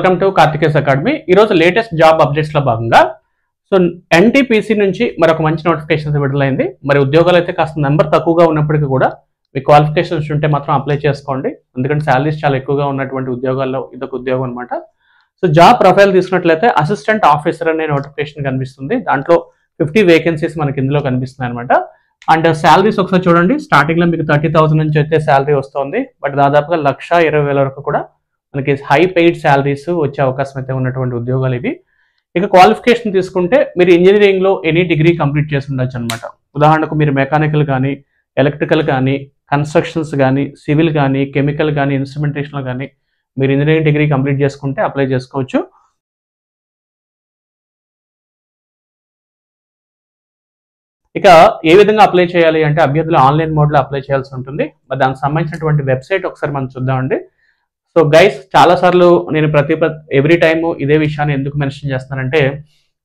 Welcome to Karthikeyas academy. ఈరోజు latest job updates లో భాగంగా సో ఎన్టీపీసీ నుంచి మరొక మంచి నోటిఫికేషన్ విడుదలైంది. మరి ఉద్యోగాలు అయితే కాస్త నెంబర్ తక్కువగా ఉన్నప్పటికీ కూడా మీ క్వాలిఫికేషన్స్ ఉంటే మాత్రం అప్లై చేసుకోండి, ఎందుకంటే శాలరీస్ చాలా ఎక్కువగా ఉన్నటువంటి ఉద్యోగాల్లో ఇదొక ఉద్యోగం అనమాట. సో జాబ్ ప్రొఫైల్ తీసుకున్నట్లయితే అసిస్టెంట్ ఆఫీసర్ అనే నోటిఫికేషన్ కనిపిస్తుంది. దాంట్లో 50 వేకెన్సీస్ మనకి ఇందులో కనిపిస్తున్నాయి అనమాట. అండ్ శాలరీస్ ఒకసారి చూడండి, స్టార్టింగ్ లో మీకు 30,000 నుంచి అయితే శాలరీ వస్తుంది. బట్ దాదాపుగా 1,20,000 వరకు కూడా మనకి హై పెయిడ్ శాలరీస్ వచ్చే అవకాశం అయితే ఉన్నటువంటి ఉద్యోగాలు ఇవి. ఇక క్వాలిఫికేషన్ తీసుకుంటే మీరు ఇంజనీరింగ్ లో ఎనీ డిగ్రీ కంప్లీట్ చేసి ఉండొచ్చు అనమాట. ఉదాహరణకు మీరు మెకానికల్ కానీ, ఎలక్ట్రికల్ కానీ, కన్స్ట్రక్షన్స్ కానీ, సివిల్ కానీ, కెమికల్ కానీ, ఇన్స్ట్రుమెంటేషన్ కానీ మీరు ఇంజనీరింగ్ డిగ్రీ కంప్లీట్ చేసుకుంటే అప్లై చేసుకోవచ్చు. ఇక ఏ విధంగా అప్లై చేయాలి అంటే అభ్యర్థులు ఆన్లైన్ మోడ్ లో అప్లై చేయాల్సి ఉంటుంది. మరి దానికి సంబంధించినటువంటి వెబ్సైట్ ఒకసారి మనం చూద్దామండి. సో గైస్, చాలా సార్లు నేను ఎవ్రీ టైము ఇదే విషయాన్ని ఎందుకు మెన్షన్ చేస్తానంటే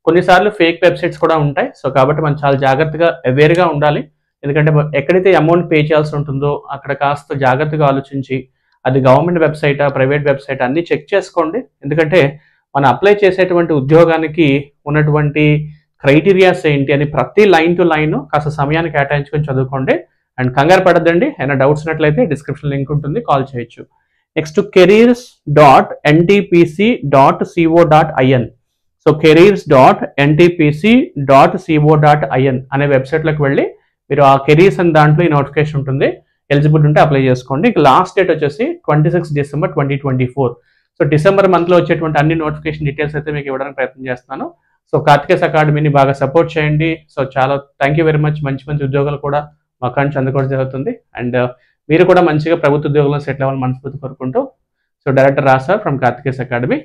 కొన్నిసార్లు ఫేక్ వెబ్సైట్స్ కూడా ఉంటాయి. సో కాబట్టి మనం చాలా జాగ్రత్తగా అవేర్గా ఉండాలి. ఎందుకంటే ఎక్కడైతే అమౌంట్ పే చేయాల్సి ఉంటుందో అక్కడ కాస్త జాగ్రత్తగా ఆలోచించి అది గవర్నమెంట్ వెబ్సైటా, ప్రైవేట్ వెబ్సైట్ అన్ని చెక్ చేసుకోండి. ఎందుకంటే మనం అప్లై చేసేటువంటి ఉద్యోగానికి ఉన్నటువంటి క్రైటీరియాస్ ఏంటి అని ప్రతి లైన్ టు లైన్ కాస్త సమయాన్ని కేటాయించుకొని చదువుకోండి. అండ్ కంగారు పడద్దండి, ఏమైనా డౌట్స్ ఉన్నట్లయితే డిస్క్రిప్షన్ లింక్ ఉంటుంది, కాల్ చేయొచ్చు. Next careers.ntpc.co.in. సో careers.ntpc.co.in అనే వెబ్సైట్లోకి వెళ్ళి మీరు ఆ కెరీర్స్ అని దాంట్లో ఈ నోటిఫికేషన్ ఉంటుంది, ఎలిజిబుల్ ఉంటే అప్లై చేసుకోండి. లాస్ట్ డేట్ వచ్చేసి 26 డిసెంబర్ 2024. సో డిసెంబర్ మంత్లో వచ్చేటువంటి అన్ని నోటిఫికేషన్ డీటెయిల్స్ అయితే మీకు ఇవ్వడానికి ప్రయత్నం చేస్తున్నాను. సో కార్తికేస్ అకాడమీని బాగా సపోర్ట్ చేయండి. సో చాలా థ్యాంక్ యూ వెరీ మచ్. మంచి మంచి ఉద్యోగాలు కూడా మా నుంచి అందుకోవడం జరుగుతుంది. అండ్ మీరు కూడా మంచిగా ప్రభుత్వ ఉద్యోగంలో సెటిల్ అవ్వాలని మనస్ఫూర్తి కోరుకుంటూ so director Raj sir from Karthikeyas academy.